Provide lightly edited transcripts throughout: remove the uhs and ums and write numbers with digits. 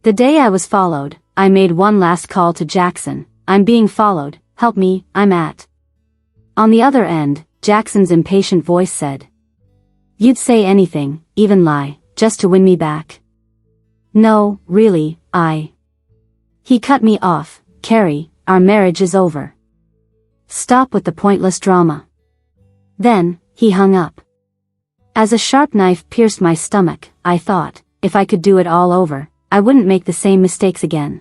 The day I was followed, I made one last call to Jackson. I'm being followed, help me, I'm at. On the other end, Jackson's impatient voice said. You'd say anything, even lie, just to win me back. No, really, He cut me off. Carrie, our marriage is over. Stop with the pointless drama. Then, he hung up. As a sharp knife pierced my stomach, I thought, if I could do it all over, I wouldn't make the same mistakes again.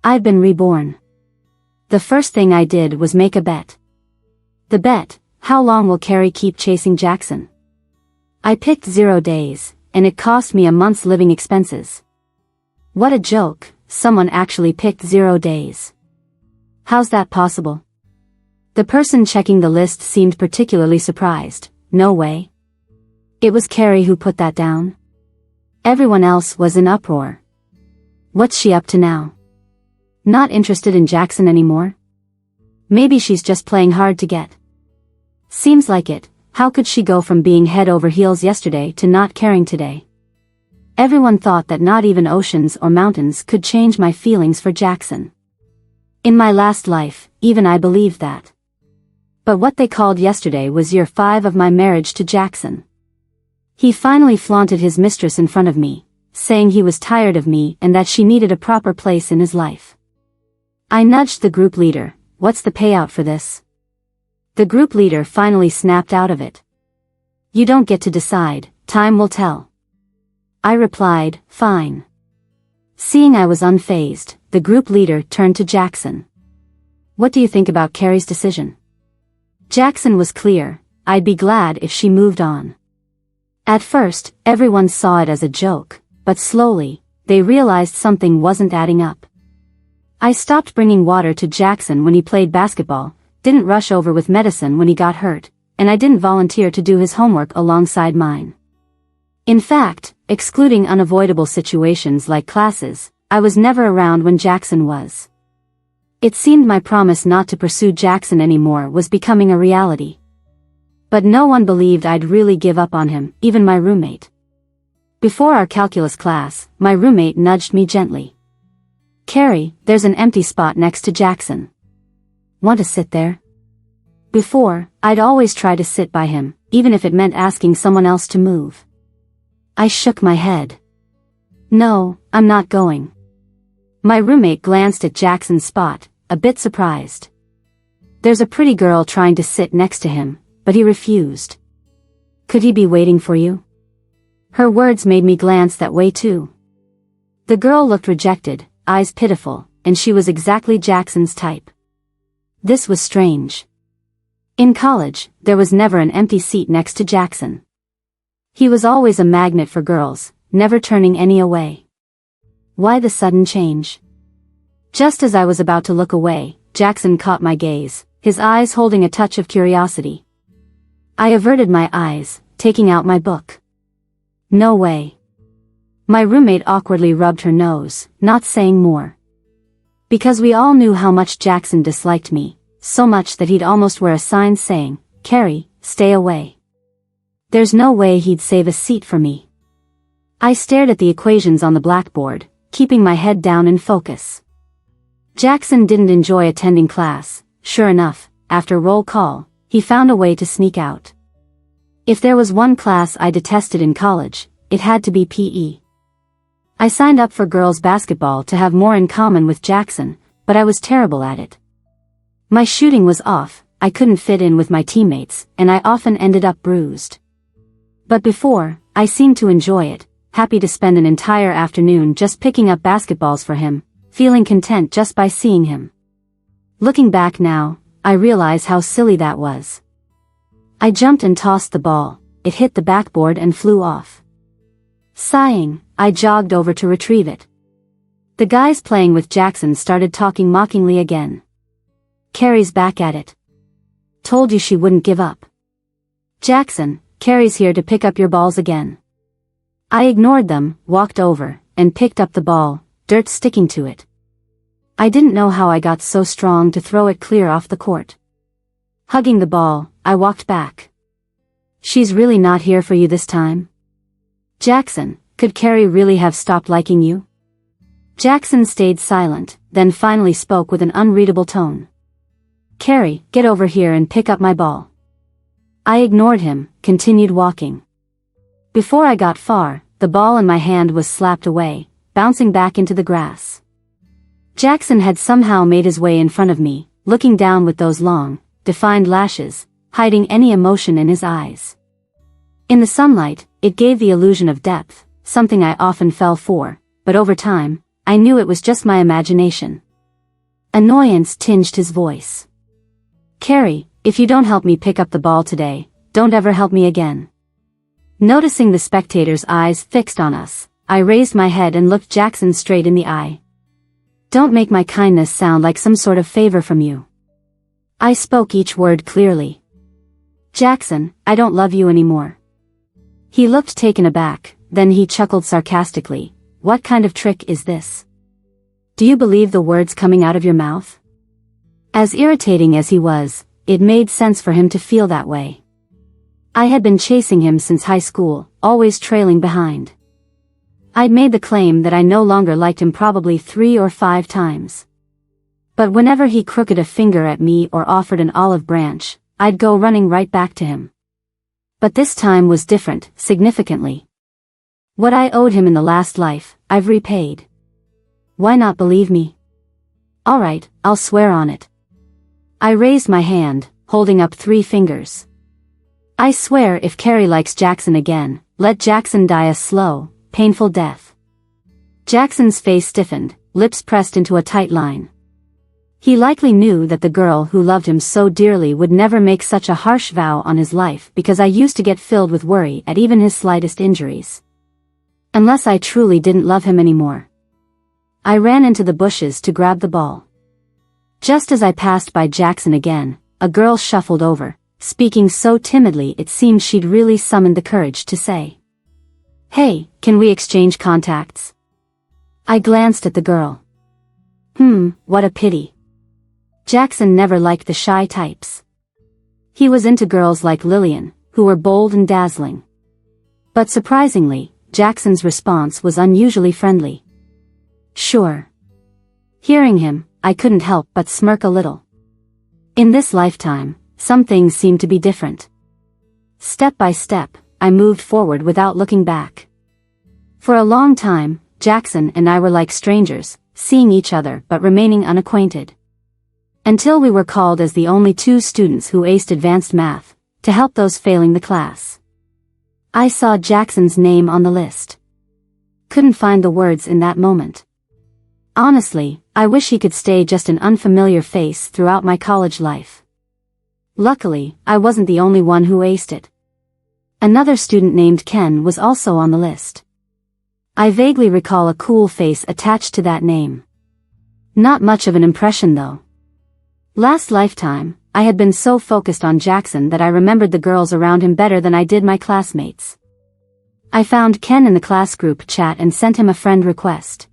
I've been reborn. The first thing I did was make a bet. The bet, how long will Carrie keep chasing Jackson? I picked 0 days, and it cost me a month's living expenses. What a joke, someone actually picked 0 days. How's that possible? The person checking the list seemed particularly surprised. No way. It was Carrie who put that down. Everyone else was in uproar. What's she up to now? Not interested in Jackson anymore? Maybe she's just playing hard to get. Seems like it. How could she go from being head over heels yesterday to not caring today? Everyone thought that not even oceans or mountains could change my feelings for Jackson. In my last life, even I believed that. But what they called yesterday was year 5 of my marriage to Jackson. He finally flaunted his mistress in front of me, saying he was tired of me and that she needed a proper place in his life. I nudged the group leader. What's the payout for this? The group leader finally snapped out of it. You don't get to decide, time will tell. I replied, fine. Seeing I was unfazed, the group leader turned to Jackson. What do you think about Carrie's decision? Jackson was clear. I'd be glad if she moved on. At first, everyone saw it as a joke, but slowly, they realized something wasn't adding up. I stopped bringing water to Jackson when he played basketball, didn't rush over with medicine when he got hurt, and I didn't volunteer to do his homework alongside mine. In fact, excluding unavoidable situations like classes, I was never around when Jackson was. It seemed my promise not to pursue Jackson anymore was becoming a reality. But no one believed I'd really give up on him, even my roommate. Before our calculus class, my roommate nudged me gently. Carrie, there's an empty spot next to Jackson. Want to sit there? Before, I'd always try to sit by him, even if it meant asking someone else to move. I shook my head. No, I'm not going. My roommate glanced at Jackson's spot, a bit surprised. There's a pretty girl trying to sit next to him, but he refused. Could he be waiting for you? Her words made me glance that way too. The girl looked rejected, eyes pitiful, and she was exactly Jackson's type. This was strange. In college, there was never an empty seat next to Jackson. He was always a magnet for girls, never turning any away. Why the sudden change? Just as I was about to look away, Jackson caught my gaze, his eyes holding a touch of curiosity. I averted my eyes, taking out my book. No way. My roommate awkwardly rubbed her nose, not saying more. Because we all knew how much Jackson disliked me, so much that he'd almost wear a sign saying, Carrie, stay away. There's no way he'd save a seat for me. I stared at the equations on the blackboard, keeping my head down in focus. Jackson didn't enjoy attending class. Sure enough, after roll call, he found a way to sneak out. If there was one class I detested in college, it had to be PE. I signed up for girls' basketball to have more in common with Jackson, but I was terrible at it. My shooting was off, I couldn't fit in with my teammates, and I often ended up bruised. But before, I seemed to enjoy it, happy to spend an entire afternoon just picking up basketballs for him, feeling content just by seeing him. Looking back now, I realize how silly that was. I jumped and tossed the ball, it hit the backboard and flew off. Sighing, I jogged over to retrieve it. The guys playing with Jackson started talking mockingly again. Carrie's back at it. Told you she wouldn't give up. Jackson, Carrie's here to pick up your balls again. I ignored them, walked over, and picked up the ball, dirt sticking to it. I didn't know how I got so strong to throw it clear off the court. Hugging the ball, I walked back. She's really not here for you this time? Jackson, could Carrie really have stopped liking you? Jackson stayed silent, then finally spoke with an unreadable tone. Carrie, get over here and pick up my ball. I ignored him, continued walking. Before I got far, the ball in my hand was slapped away, bouncing back into the grass. Jackson had somehow made his way in front of me, looking down with those long, defined lashes, hiding any emotion in his eyes. In the sunlight, it gave the illusion of depth, something I often fell for, but over time, I knew it was just my imagination. Annoyance tinged his voice. Carrie, if you don't help me pick up the ball today, don't ever help me again. Noticing the spectators' eyes fixed on us, I raised my head and looked Jackson straight in the eye. Don't make my kindness sound like some sort of favor from you. I spoke each word clearly. Jackson, I don't love you anymore. He looked taken aback, then he chuckled sarcastically. What kind of trick is this? Do you believe the words coming out of your mouth? As irritating as he was, it made sense for him to feel that way. I had been chasing him since high school, always trailing behind. I'd made the claim that I no longer liked him probably 3 or 5 times. But whenever he crooked a finger at me or offered an olive branch, I'd go running right back to him. But this time was different, significantly. What I owed him in the last life, I've repaid. Why not believe me? Alright, I'll swear on it. I raised my hand, holding up 3 fingers. I swear if Carrie likes Jackson again, let Jackson die a slow, painful death. Jackson's face stiffened, lips pressed into a tight line. He likely knew that the girl who loved him so dearly would never make such a harsh vow on his life because I used to get filled with worry at even his slightest injuries. Unless I truly didn't love him anymore. I ran into the bushes to grab the ball. Just as I passed by Jackson again, a girl shuffled over, speaking so timidly it seemed she'd really summoned the courage to say, Hey, can we exchange contacts? I glanced at the girl. What a pity. Jackson never liked the shy types. He was into girls like Lillian, who were bold and dazzling. But surprisingly, Jackson's response was unusually friendly. Sure. Hearing him, I couldn't help but smirk a little. In this lifetime, some things seemed to be different. Step by step, I moved forward without looking back. For a long time, Jackson and I were like strangers, seeing each other but remaining unacquainted. Until we were called as the only 2 students who aced advanced math, to help those failing the class. I saw Jackson's name on the list. Couldn't find the words in that moment. Honestly, I wish he could stay just an unfamiliar face throughout my college life. Luckily, I wasn't the only one who aced it. Another student named Ken was also on the list. I vaguely recall a cool face attached to that name. Not much of an impression though. Last lifetime, I had been so focused on Jackson that I remembered the girls around him better than I did my classmates. I found Ken in the class group chat and sent him a friend request.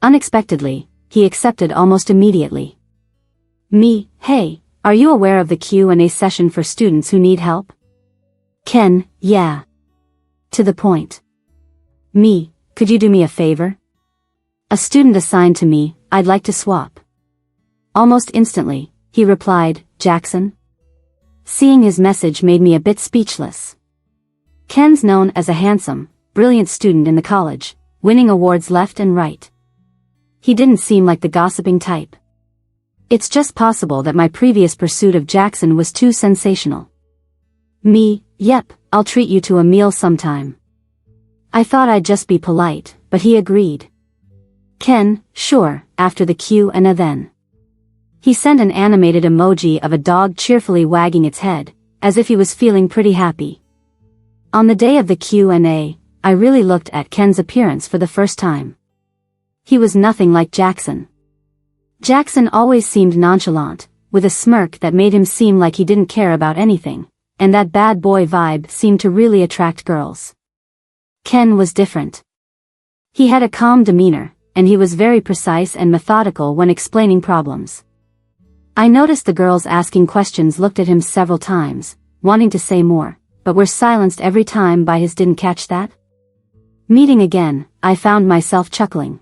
Unexpectedly, he accepted almost immediately. Me, hey, are you aware of the Q&A session for students who need help? Ken, yeah. To the point. Me, could you do me a favor? A student assigned to me, I'd like to swap. Almost instantly, he replied, Jackson? Seeing his message made me a bit speechless. Ken's known as a handsome, brilliant student in the college, winning awards left and right. He didn't seem like the gossiping type. It's just possible that my previous pursuit of Jackson was too sensational. Me, yep, I'll treat you to a meal sometime. I thought I'd just be polite, but he agreed. Ken, sure, after the Q&A then. He sent an animated emoji of a dog cheerfully wagging its head, as if he was feeling pretty happy. On the day of the Q&A, I really looked at Ken's appearance for the first time. He was nothing like Jackson. Jackson always seemed nonchalant, with a smirk that made him seem like he didn't care about anything, and that bad boy vibe seemed to really attract girls. Ken was different. He had a calm demeanor, and he was very precise and methodical when explaining problems. I noticed the girls asking questions looked at him several times, wanting to say more, but were silenced every time by his "didn't catch that?" Meeting again, I found myself chuckling.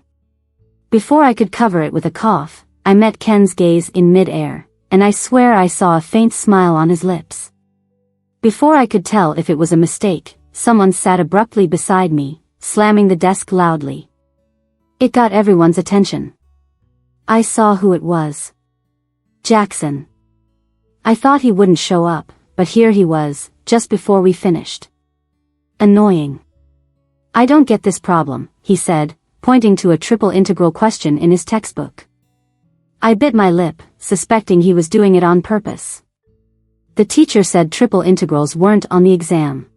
Before I could cover it with a cough, I met Ken's gaze in mid-air, and I swear I saw a faint smile on his lips. Before I could tell if it was a mistake, someone sat abruptly beside me, slamming the desk loudly. It got everyone's attention. I saw who it was. Jackson. I thought he wouldn't show up, but here he was, just before we finished. Annoying. I don't get this problem, he said, pointing to a triple integral question in his textbook. I bit my lip, suspecting he was doing it on purpose. The teacher said triple integrals weren't on the exam.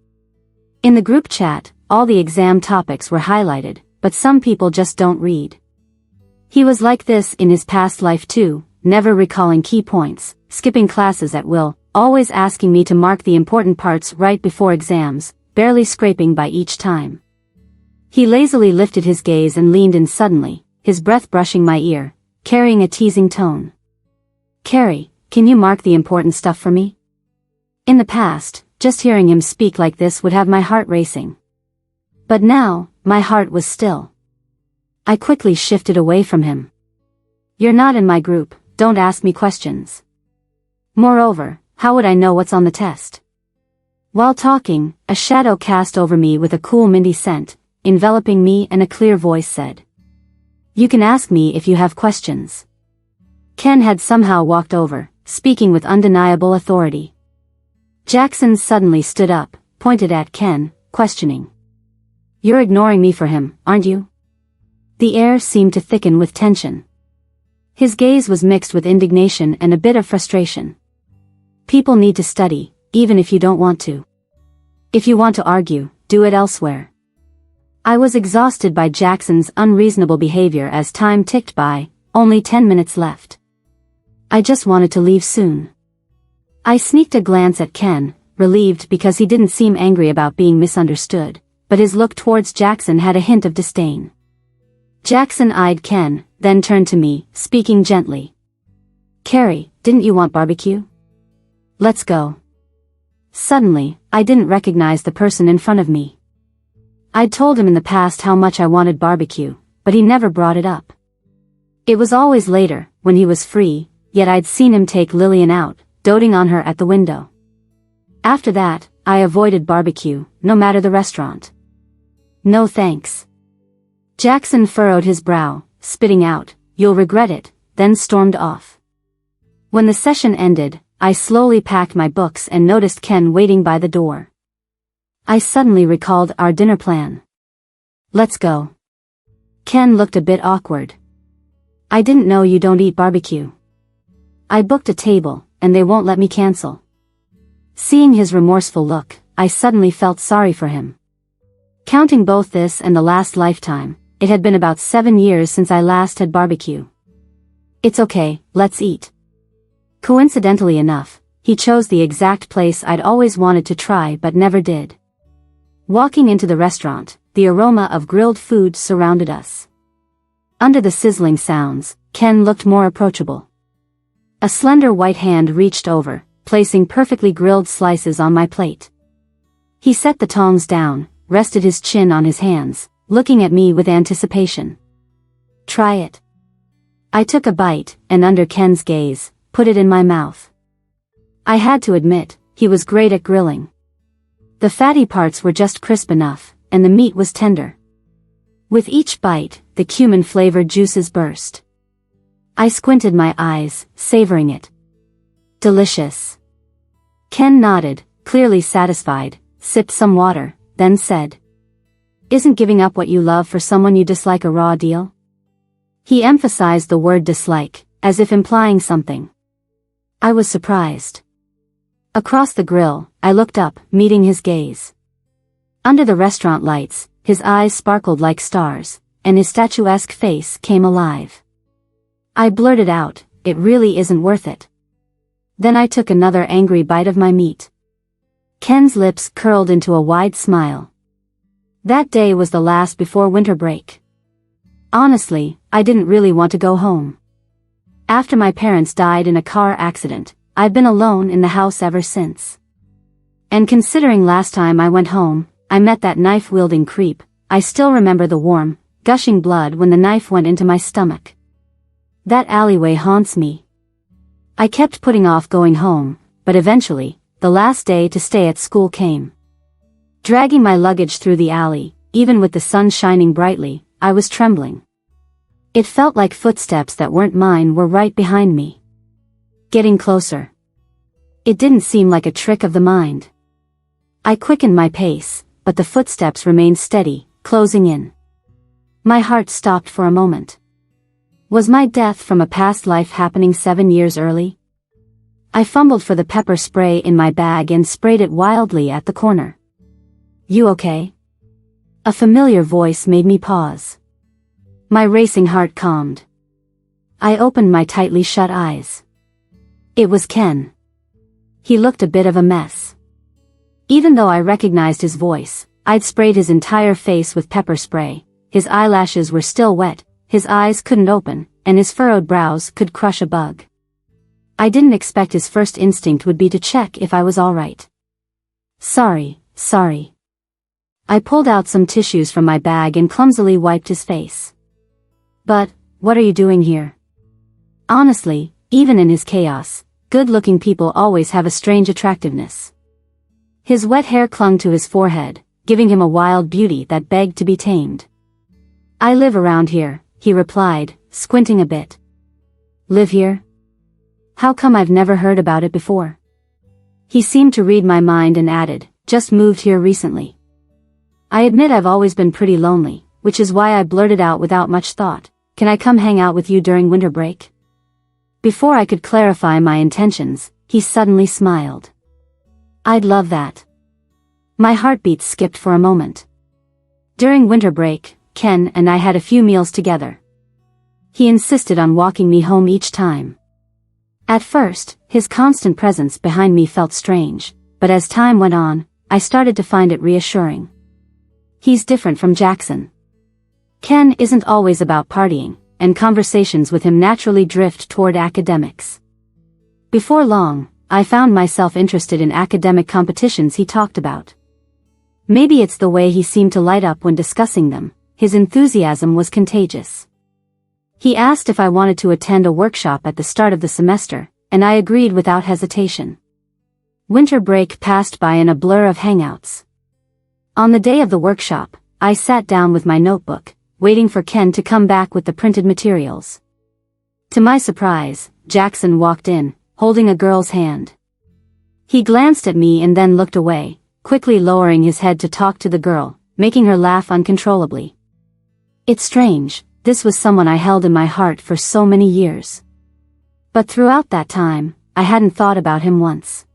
In the group chat, all the exam topics were highlighted, but some people just don't read. He was like this in his past life too, never recalling key points, skipping classes at will, always asking me to mark the important parts right before exams, barely scraping by each time. He lazily lifted his gaze and leaned in suddenly, his breath brushing my ear, carrying a teasing tone. Carrie, can you mark the important stuff for me? In the past, just hearing him speak like this would have my heart racing. But now, my heart was still. I quickly shifted away from him. You're not in my group, don't ask me questions. Moreover, how would I know what's on the test? While talking, a shadow cast over me with a cool minty scent, enveloping me, and a clear voice said, "You can ask me if you have questions." Ken had somehow walked over, speaking with undeniable authority. Jackson suddenly stood up, pointed at Ken, questioning. "You're ignoring me for him, aren't you?" The air seemed to thicken with tension. His gaze was mixed with indignation and a bit of frustration. People need to study, even if you don't want to. If you want to argue, do it elsewhere. I was exhausted by Jackson's unreasonable behavior as time ticked by, only 10 minutes left. I just wanted to leave soon. I sneaked a glance at Ken, relieved because he didn't seem angry about being misunderstood, but his look towards Jackson had a hint of disdain. Jackson eyed Ken, then turned to me, speaking gently. "Carrie, didn't you want barbecue? Let's go." Suddenly, I didn't recognize the person in front of me. I'd told him in the past how much I wanted barbecue, but he never brought it up. It was always later, when he was free, yet I'd seen him take Lillian out, doting on her at the window. After that, I avoided barbecue, no matter the restaurant. No thanks. Jackson furrowed his brow, spitting out, "You'll regret it," then stormed off. When the session ended, I slowly packed my books and noticed Ken waiting by the door. I suddenly recalled our dinner plan. "Let's go." Ken looked a bit awkward. "I didn't know you don't eat barbecue. I booked a table, and they won't let me cancel." Seeing his remorseful look, I suddenly felt sorry for him. Counting both this and the last lifetime, it had been about 7 years since I last had barbecue. "It's okay, let's eat." Coincidentally enough, he chose the exact place I'd always wanted to try but never did. Walking into the restaurant, the aroma of grilled food surrounded us. Under the sizzling sounds, Ken looked more approachable. A slender white hand reached over, placing perfectly grilled slices on my plate. He set the tongs down, rested his chin on his hands, looking at me with anticipation. "Try it." I took a bite, and under Ken's gaze, put it in my mouth. I had to admit, he was great at grilling. The fatty parts were just crisp enough, and the meat was tender. With each bite, the cumin-flavored juices burst. I squinted my eyes, savoring it. Delicious. Ken nodded, clearly satisfied, sipped some water, then said, "Isn't giving up what you love for someone you dislike a raw deal?" He emphasized the word dislike, as if implying something. I was surprised. Across the grill, I looked up, meeting his gaze. Under the restaurant lights, his eyes sparkled like stars, and his statuesque face came alive. I blurted out, "It really isn't worth it." Then I took another angry bite of my meat. Ken's lips curled into a wide smile. That day was the last before winter break. Honestly, I didn't really want to go home. After my parents died in a car accident, I've been alone in the house ever since. And considering last time I went home, I met that knife-wielding creep, I still remember the warm, gushing blood when the knife went into my stomach. That alleyway haunts me. I kept putting off going home, but eventually, the last day to stay at school came. Dragging my luggage through the alley, even with the sun shining brightly, I was trembling. It felt like footsteps that weren't mine were right behind me. Getting closer. It didn't seem like a trick of the mind. I quickened my pace, but the footsteps remained steady, closing in. My heart stopped for a moment. Was my death from a past life happening 7 years early? I fumbled for the pepper spray in my bag and sprayed it wildly at the corner. "You okay?" A familiar voice made me pause. My racing heart calmed. I opened my tightly shut eyes. It was Ken. He looked a bit of a mess. Even though I recognized his voice, I'd sprayed his entire face with pepper spray. His eyelashes were still wet, his eyes couldn't open, and his furrowed brows could crush a bug. I didn't expect his first instinct would be to check if I was alright. Sorry. I pulled out some tissues from my bag and clumsily wiped his face. But, what are you doing here? Honestly, even in his chaos, good-looking people always have a strange attractiveness. His wet hair clung to his forehead, giving him a wild beauty that begged to be tamed. "I live around here," he replied, squinting a bit. "Live here? How come I've never heard about it before?" He seemed to read my mind and added, "Just moved here recently." I admit I've always been pretty lonely, which is why I blurted out without much thought, "Can I come hang out with you during winter break?" Before I could clarify my intentions, he suddenly smiled. "I'd love that." My heartbeat skipped for a moment. During winter break, Ken and I had a few meals together. He insisted on walking me home each time. At first, his constant presence behind me felt strange, but as time went on, I started to find it reassuring. He's different from Jackson. Ken isn't always about partying, and conversations with him naturally drift toward academics. Before long, I found myself interested in academic competitions he talked about. Maybe it's the way he seemed to light up when discussing them, his enthusiasm was contagious. He asked if I wanted to attend a workshop at the start of the semester, and I agreed without hesitation. Winter break passed by in a blur of hangouts. On the day of the workshop, I sat down with my notebook, waiting for Ken to come back with the printed materials. To my surprise, Jackson walked in, holding a girl's hand. He glanced at me and then looked away, quickly lowering his head to talk to the girl, making her laugh uncontrollably. It's strange, this was someone I held in my heart for so many years. But throughout that time, I hadn't thought about him once.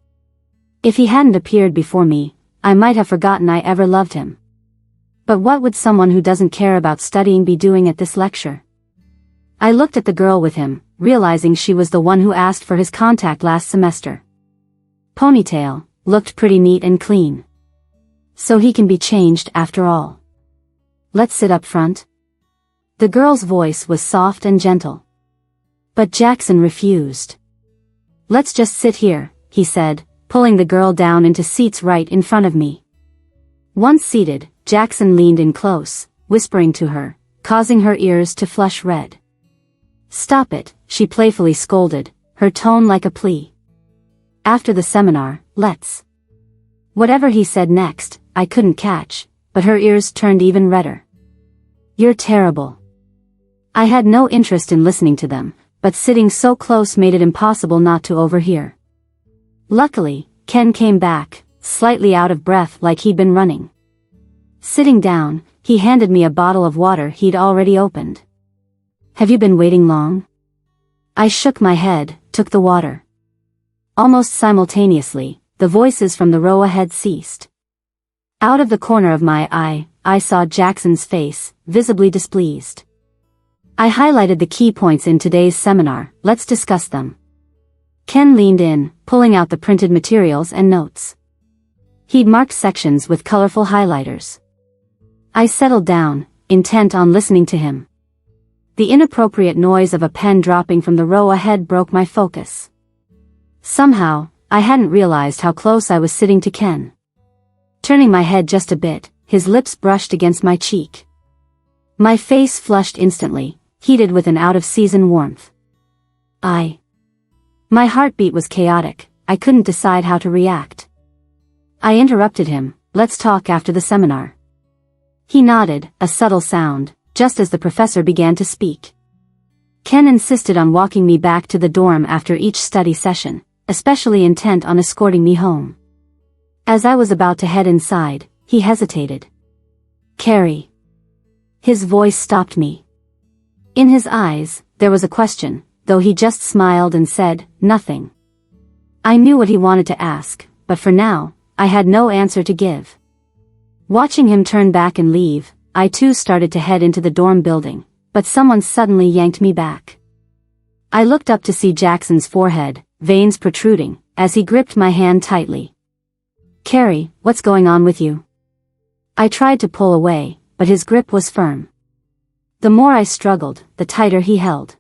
If he hadn't appeared before me, I might have forgotten I ever loved him. But what would someone who doesn't care about studying be doing at this lecture? I looked at the girl with him, realizing she was the one who asked for his contact last semester. Ponytail, looked pretty neat and clean. So he can be changed after all. "Let's sit up front." The girl's voice was soft and gentle. But Jackson refused. "Let's just sit here," he said, pulling the girl down into seats right in front of me. Once seated, Jackson leaned in close, whispering to her, causing her ears to flush red. "Stop it," she playfully scolded, her tone like a plea. "After the seminar, let's..." Whatever he said next, I couldn't catch, but her ears turned even redder. "You're terrible." I had no interest in listening to them, but sitting so close made it impossible not to overhear. Luckily, Ken came back, slightly out of breath like he'd been running. Sitting down, he handed me a bottle of water he'd already opened. "Have you been waiting long?" I shook my head, took the water. Almost simultaneously, the voices from the row ahead ceased. Out of the corner of my eye, I saw Jackson's face, visibly displeased. I highlighted the key points in today's seminar, let's discuss them. Ken leaned in, pulling out the printed materials and notes. He'd marked sections with colorful highlighters. I settled down, intent on listening to him. The inappropriate noise of a pen dropping from the row ahead broke my focus. Somehow, I hadn't realized how close I was sitting to Ken. Turning my head just a bit, his lips brushed against my cheek. My face flushed instantly, heated with an out-of-season warmth. My heartbeat was chaotic, I couldn't decide how to react. I interrupted him, let's talk after the seminar. He nodded, a subtle sound, just as the professor began to speak. Ken insisted on walking me back to the dorm after each study session, especially intent on escorting me home. As I was about to head inside, he hesitated. Carrie. His voice stopped me. In his eyes, there was a question, though he just smiled and said, nothing. I knew what he wanted to ask, but for now, I had no answer to give. Watching him turn back and leave, I too started to head into the dorm building, but someone suddenly yanked me back. I looked up to see Jackson's forehead, veins protruding, as he gripped my hand tightly. Carrie, what's going on with you? I tried to pull away, but his grip was firm. The more I struggled, the tighter he held.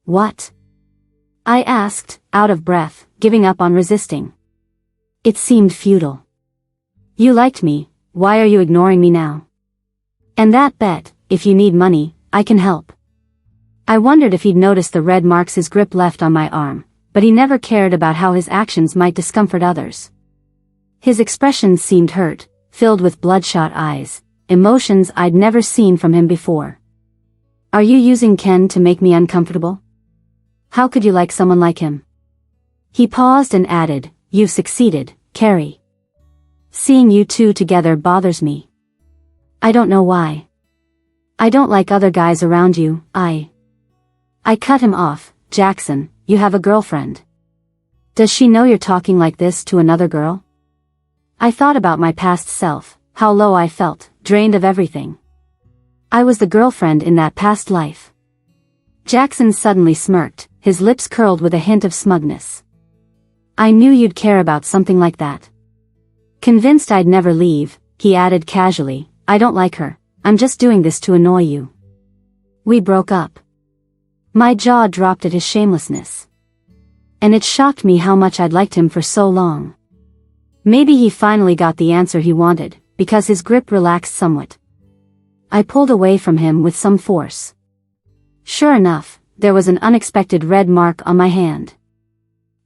What? I asked, out of breath, giving up on resisting. It seemed futile. You liked me, why are you ignoring me now? And that bet, if you need money, I can help. I wondered if he'd noticed the red marks his grip left on my arm, but he never cared about how his actions might discomfort others. His expression seemed hurt, filled with bloodshot eyes, emotions I'd never seen from him before. Are you using Ken to make me uncomfortable? How could you like someone like him? He paused and added, you've succeeded, Carrie. Seeing you two together bothers me. I don't know why. I don't like other guys around you, I cut him off. Jackson, you have a girlfriend. Does she know you're talking like this to another girl? I thought about my past self, how low I felt, drained of everything. I was the girlfriend in that past life. Jackson suddenly smirked, his lips curled with a hint of smugness. I knew you'd care about something like that. Convinced I'd never leave, he added casually, I don't like her, I'm just doing this to annoy you. We broke up. My jaw dropped at his shamelessness. And it shocked me how much I'd liked him for so long. Maybe he finally got the answer he wanted, because his grip relaxed somewhat. I pulled away from him with some force. Sure enough, there was an unexpected red mark on my hand.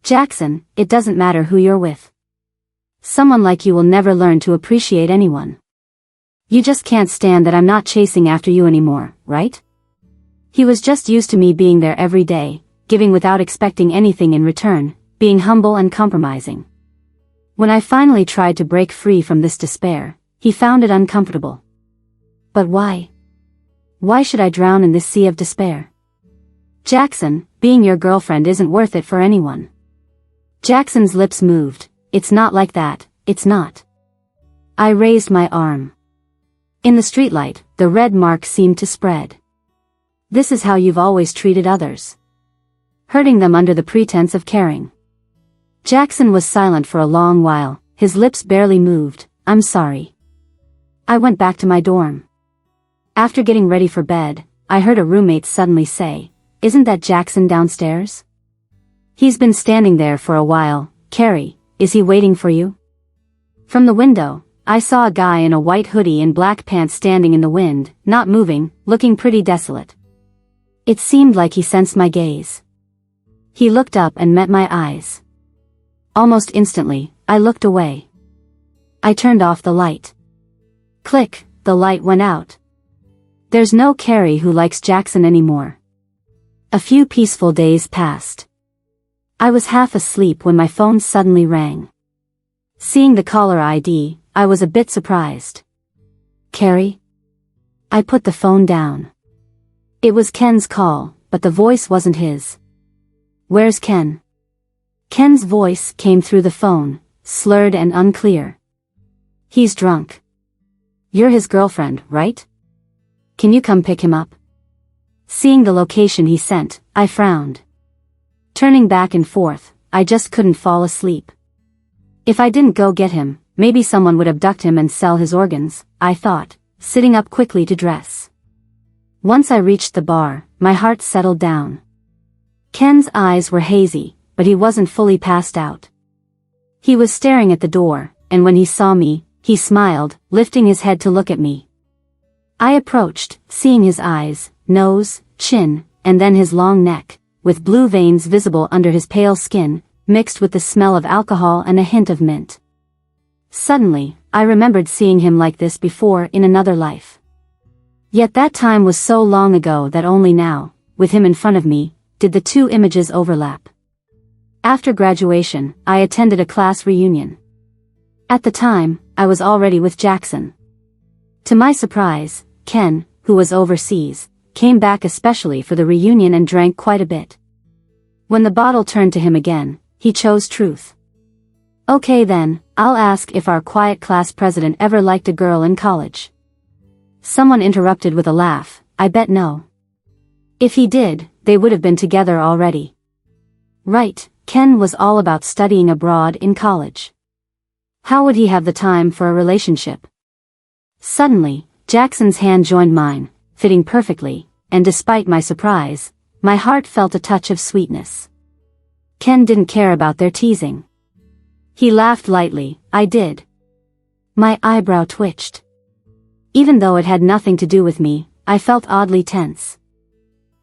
Jackson, it doesn't matter who you're with. Someone like you will never learn to appreciate anyone. You just can't stand that I'm not chasing after you anymore, right? He was just used to me being there every day, giving without expecting anything in return, being humble and compromising. When I finally tried to break free from this despair, he found it uncomfortable. But why? Why should I drown in this sea of despair? Jackson, being your girlfriend isn't worth it for anyone. Jackson's lips moved. It's not like that, it's not. I raised my arm. In the streetlight, the red mark seemed to spread. This is how you've always treated others. Hurting them under the pretense of caring. Jackson was silent for a long while, his lips barely moved. I'm sorry. I went back to my dorm. After getting ready for bed, I heard a roommate suddenly say, isn't that Jackson downstairs? He's been standing there for a while, Carrie, is he waiting for you? From the window, I saw a guy in a white hoodie and black pants standing in the wind, not moving, looking pretty desolate. It seemed like he sensed my gaze. He looked up and met my eyes. Almost instantly, I looked away. I turned off the light. Click, the light went out. There's no Carrie who likes Jackson anymore. A few peaceful days passed. I was half asleep when my phone suddenly rang. Seeing the caller ID, I was a bit surprised. Carrie? I put the phone down. It was Ken's call, but the voice wasn't his. Where's Ken? Ken's voice came through the phone, slurred and unclear. He's drunk. You're his girlfriend, right? Can you come pick him up? Seeing the location he sent, I frowned. Turning back and forth, I just couldn't fall asleep. If I didn't go get him, maybe someone would abduct him and sell his organs, I thought, sitting up quickly to dress. Once I reached the bar, my heart settled down. Ken's eyes were hazy, but he wasn't fully passed out. He was staring at the door, and when he saw me, he smiled, lifting his head to look at me. I approached, seeing his eyes, nose, chin, and then his long neck, with blue veins visible under his pale skin, mixed with the smell of alcohol and a hint of mint. Suddenly, I remembered seeing him like this before in another life. Yet that time was so long ago that only now, with him in front of me, did the two images overlap. After graduation, I attended a class reunion. At the time, I was already with Jackson. To my surprise, Ken, who was overseas, came back especially for the reunion and drank quite a bit. When the bottle turned to him again, he chose truth. Okay then, I'll ask if our quiet class president ever liked a girl in college. Someone interrupted with a laugh, I bet no. If he did, they would have been together already. Right, Ken was all about studying abroad in college. How would he have the time for a relationship? Suddenly, Jackson's hand joined mine, fitting perfectly, and despite my surprise, my heart felt a touch of sweetness. Ken didn't care about their teasing. He laughed lightly, I did. My eyebrow twitched. Even though it had nothing to do with me, I felt oddly tense.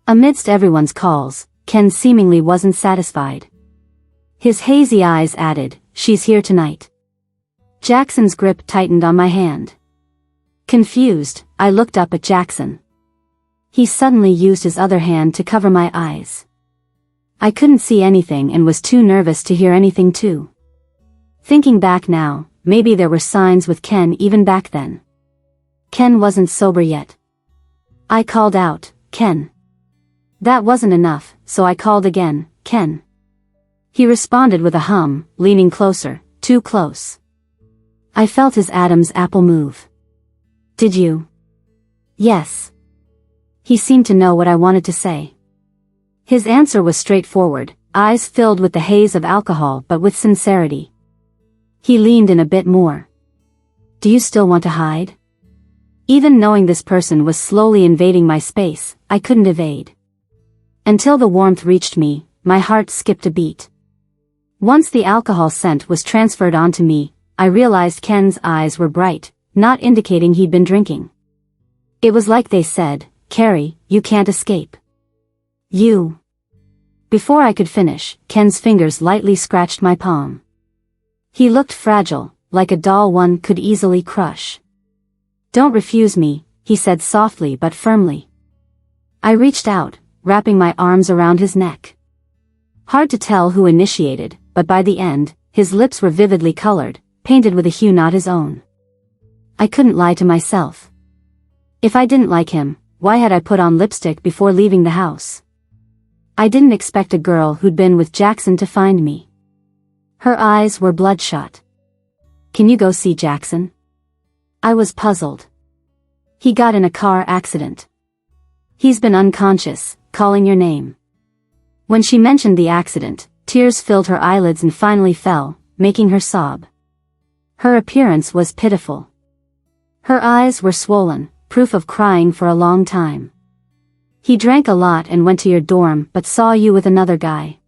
Amidst everyone's calls, Ken seemingly wasn't satisfied. His hazy eyes added, she's here tonight. Jackson's grip tightened on my hand. Confused, I looked up at Jackson. He suddenly used his other hand to cover my eyes. I couldn't see anything and was too nervous to hear anything too. Thinking back now, maybe there were signs with Ken even back then. Ken wasn't sober yet. I called out, Ken. That wasn't enough, so I called again, Ken. He responded with a hum, leaning closer, too close. I felt his Adam's apple move. Did you? Yes. He seemed to know what I wanted to say. His answer was straightforward, eyes filled with the haze of alcohol but with sincerity. He leaned in a bit more. Do you still want to hide? Even knowing this person was slowly invading my space, I couldn't evade. Until the warmth reached me, my heart skipped a beat. Once the alcohol scent was transferred onto me, I realized Ken's eyes were bright, not indicating he'd been drinking. It was like they said, Carrie, you can't escape. You. Before I could finish, Ken's fingers lightly scratched my palm. He looked fragile, like a doll one could easily crush. Don't refuse me, he said softly but firmly. I reached out, wrapping my arms around his neck. Hard to tell who initiated, but by the end, his lips were vividly colored, painted with a hue not his own. I couldn't lie to myself. If I didn't like him, why had I put on lipstick before leaving the house? I didn't expect a girl who'd been with Jackson to find me. Her eyes were bloodshot. Can you go see Jackson? I was puzzled. He got in a car accident. He's been unconscious, calling your name. When she mentioned the accident, tears filled her eyelids and finally fell, making her sob. Her appearance was pitiful. Her eyes were swollen, proof of crying for a long time. He drank a lot and went to your dorm but saw you with another guy.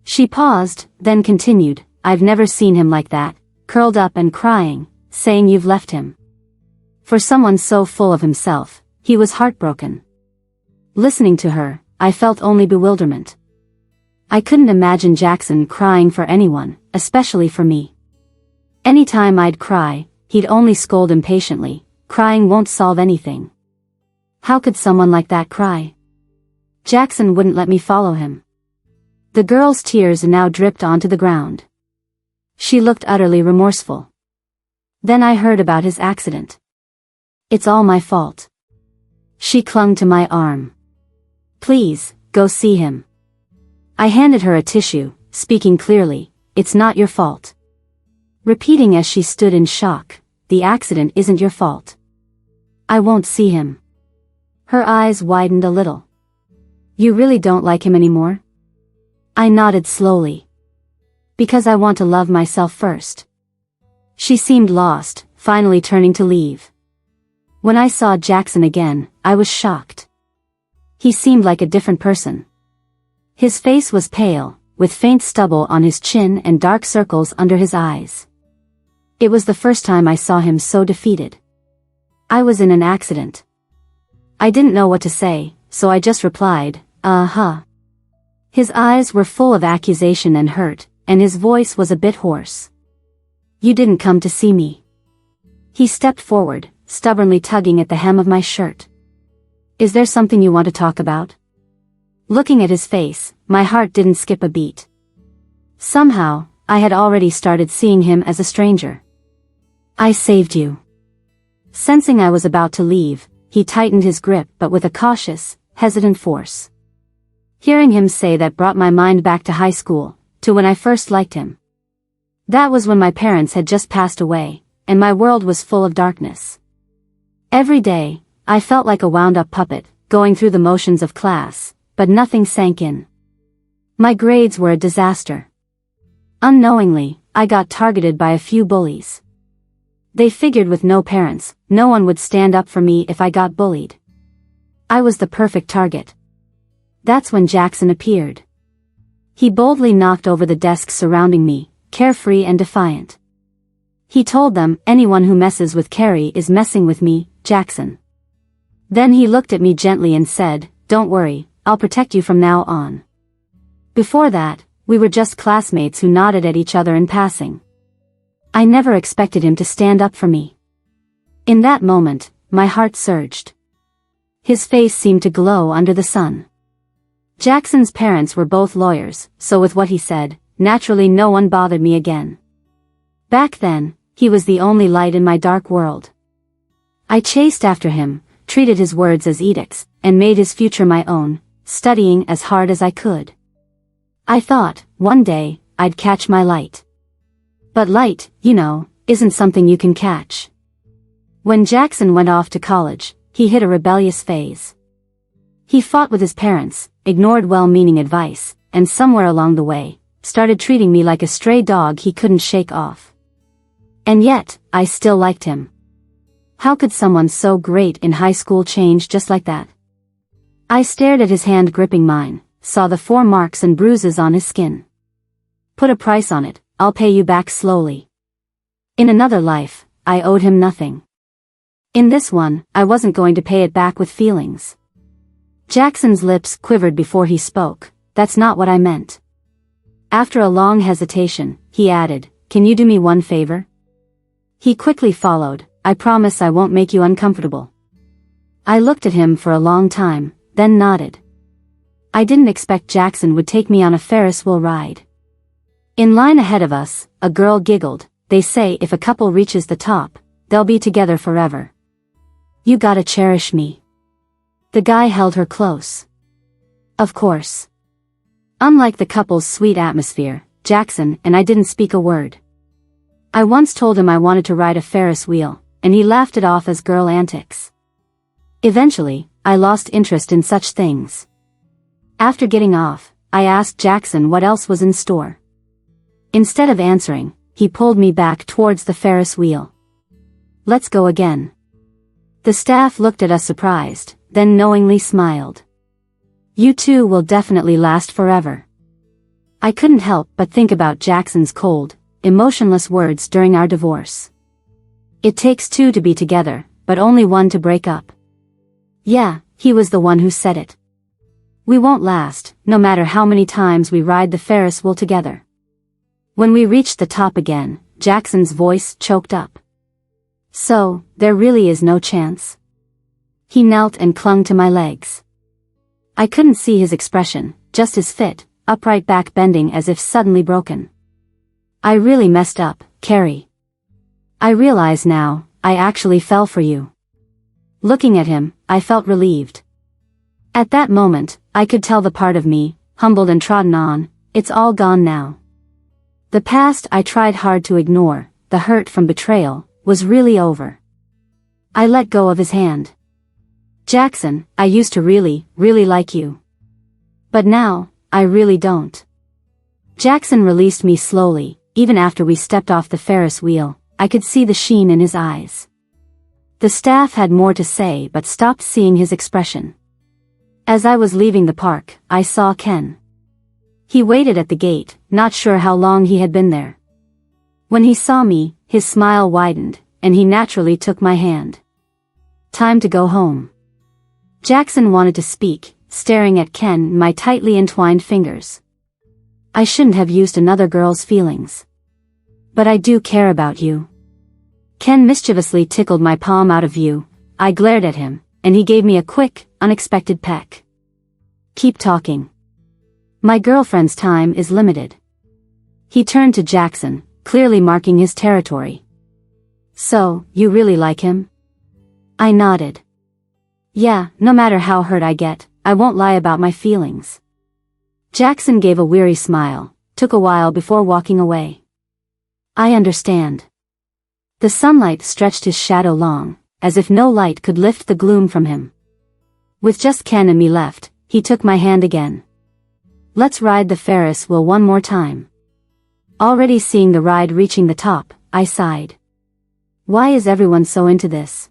She paused, then continued, I've never seen him like that, curled up and crying, saying you've left him. For someone so full of himself, he was heartbroken. Listening to her, I felt only bewilderment. I couldn't imagine Jackson crying for anyone, especially for me. Anytime I'd cry, he'd only scold impatiently, crying won't solve anything. How could someone like that cry? Jackson wouldn't let me follow him. The girl's tears now dripped onto the ground. She looked utterly remorseful. Then I heard about his accident. It's all my fault. She clung to my arm. Please, go see him. I handed her a tissue, speaking clearly, it's not your fault. Repeating as she stood in shock, the accident isn't your fault. I won't see him. Her eyes widened a little. You really don't like him anymore? I nodded slowly. Because I want to love myself first. She seemed lost, finally turning to leave. When I saw Jackson again, I was shocked. He seemed like a different person. His face was pale, with faint stubble on his chin and dark circles under his eyes. It was the first time I saw him so defeated. I was in an accident. I didn't know what to say, so I just replied, uh-huh. His eyes were full of accusation and hurt, and his voice was a bit hoarse. You didn't come to see me. He stepped forward, stubbornly tugging at the hem of my shirt. Is there something you want to talk about? Looking at his face, my heart didn't skip a beat. Somehow, I had already started seeing him as a stranger. I saved you. Sensing I was about to leave, he tightened his grip but with a cautious, hesitant force. Hearing him say that brought my mind back to high school, to when I first liked him. That was when my parents had just passed away, and my world was full of darkness. Every day, I felt like a wound-up puppet, going through the motions of class, but nothing sank in. My grades were a disaster. Unknowingly, I got targeted by a few bullies. They figured with no parents, no one would stand up for me if I got bullied. I was the perfect target. That's when Jackson appeared. He boldly knocked over the desks surrounding me, carefree and defiant. He told them, anyone who messes with Carrie is messing with me, Jackson. Then he looked at me gently and said, don't worry, I'll protect you from now on. Before that, we were just classmates who nodded at each other in passing. I never expected him to stand up for me. In that moment, my heart surged. His face seemed to glow under the sun. Jackson's parents were both lawyers, so with what he said, naturally no one bothered me again. Back then, he was the only light in my dark world. I chased after him, treated his words as edicts, and made his future my own, studying as hard as I could. I thought, one day, I'd catch my light. But light, isn't something you can catch. When Jackson went off to college, he hit a rebellious phase. He fought with his parents, ignored well-meaning advice, and somewhere along the way, started treating me like a stray dog he couldn't shake off. And yet, I still liked him. How could someone so great in high school change just like that? I stared at his hand gripping mine, saw the 4 marks and bruises on his skin. Put a price on it, I'll pay you back slowly. In another life, I owed him nothing. In this one, I wasn't going to pay it back with feelings. Jackson's lips quivered before he spoke, that's not what I meant. After a long hesitation, he added, can you do me one favor? He quickly followed, I promise I won't make you uncomfortable. I looked at him for a long time, then nodded. I didn't expect Jackson would take me on a Ferris wheel ride. In line ahead of us, a girl giggled, they say if a couple reaches the top, they'll be together forever. You gotta cherish me. The guy held her close. Of course. Unlike the couple's sweet atmosphere, Jackson and I didn't speak a word. I once told him I wanted to ride a Ferris wheel, and he laughed it off as girl antics. Eventually, I lost interest in such things. After getting off, I asked Jackson what else was in store. Instead of answering, he pulled me back towards the Ferris wheel. Let's go again. The staff looked at us surprised, then knowingly smiled. You two will definitely last forever. I couldn't help but think about Jackson's cold, emotionless words during our divorce. It takes 2 to be together, but only 1 to break up. Yeah, he was the one who said it. We won't last, no matter how many times we ride the Ferris wheel together. When we reached the top again, Jackson's voice choked up. So, there really is no chance. He knelt and clung to my legs. I couldn't see his expression, just his fit, upright back bending as if suddenly broken. I really messed up, Carrie. I realize now, I actually fell for you. Looking at him, I felt relieved. At that moment, I could tell the part of me, humbled and trodden on, it's all gone now. The past I tried hard to ignore, the hurt from betrayal, was really over. I let go of his hand. Jackson, I used to really like you. But now, I really don't. Jackson released me slowly, even after we stepped off the Ferris wheel, I could see the sheen in his eyes. The staff had more to say but stopped seeing his expression. As I was leaving the park, I saw Ken. He waited at the gate, not sure how long he had been there. When he saw me, his smile widened, and he naturally took my hand. Time to go home. Jackson wanted to speak, staring at Ken, my tightly entwined fingers. I shouldn't have used another girl's feelings. But I do care about you. Ken mischievously tickled my palm out of view. I glared at him, and he gave me a quick, unexpected peck. Keep talking. My girlfriend's time is limited. He turned to Jackson, clearly marking his territory. So, you really like him? I nodded. Yeah, no matter how hurt I get, I won't lie about my feelings. Jackson gave a weary smile, took a while before walking away. I understand. The sunlight stretched his shadow long, as if no light could lift the gloom from him. With just Ken and me left, he took my hand again. Let's ride the Ferris wheel one more time. Already seeing the ride reaching the top, I sighed. Why is everyone so into this?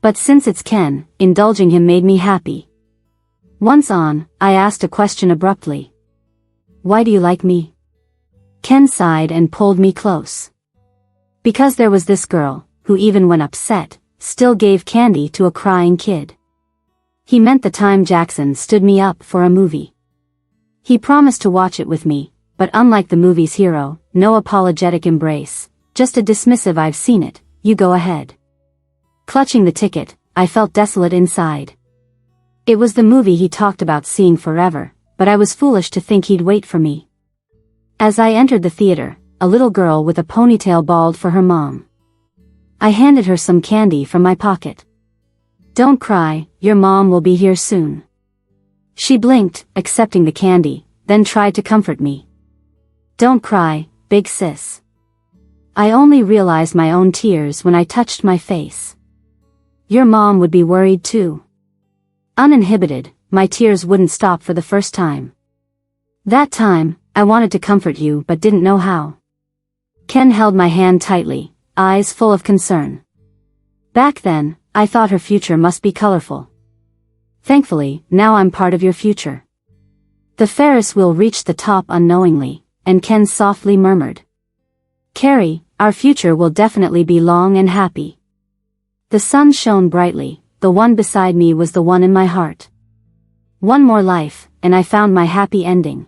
But since it's Ken, indulging him made me happy. Once on, I asked a question abruptly. Why do you like me? Ken sighed and pulled me close. Because there was this girl, who even when upset, still gave candy to a crying kid. He meant the time Jackson stood me up for a movie. He promised to watch it with me, but unlike the movie's hero, no apologetic embrace, just a dismissive "I've seen it, you go ahead." Clutching the ticket, I felt desolate inside. It was the movie he talked about seeing forever, but I was foolish to think he'd wait for me. As I entered the theater, a little girl with a ponytail bawled for her mom. I handed her some candy from my pocket. Don't cry, your mom will be here soon. She blinked, accepting the candy, then tried to comfort me. Don't cry, big sis. I only realized my own tears when I touched my face. Your mom would be worried too. Uninhibited, my tears wouldn't stop for the first time. That time, I wanted to comfort you but didn't know how. Ken held my hand tightly, eyes full of concern. Back then, I thought her future must be colorful. Thankfully, now I'm part of your future. The Ferris wheel reached the top unknowingly, and Ken softly murmured. Carrie, our future will definitely be long and happy. The sun shone brightly, the one beside me was the one in my heart. One more life, and I found my happy ending.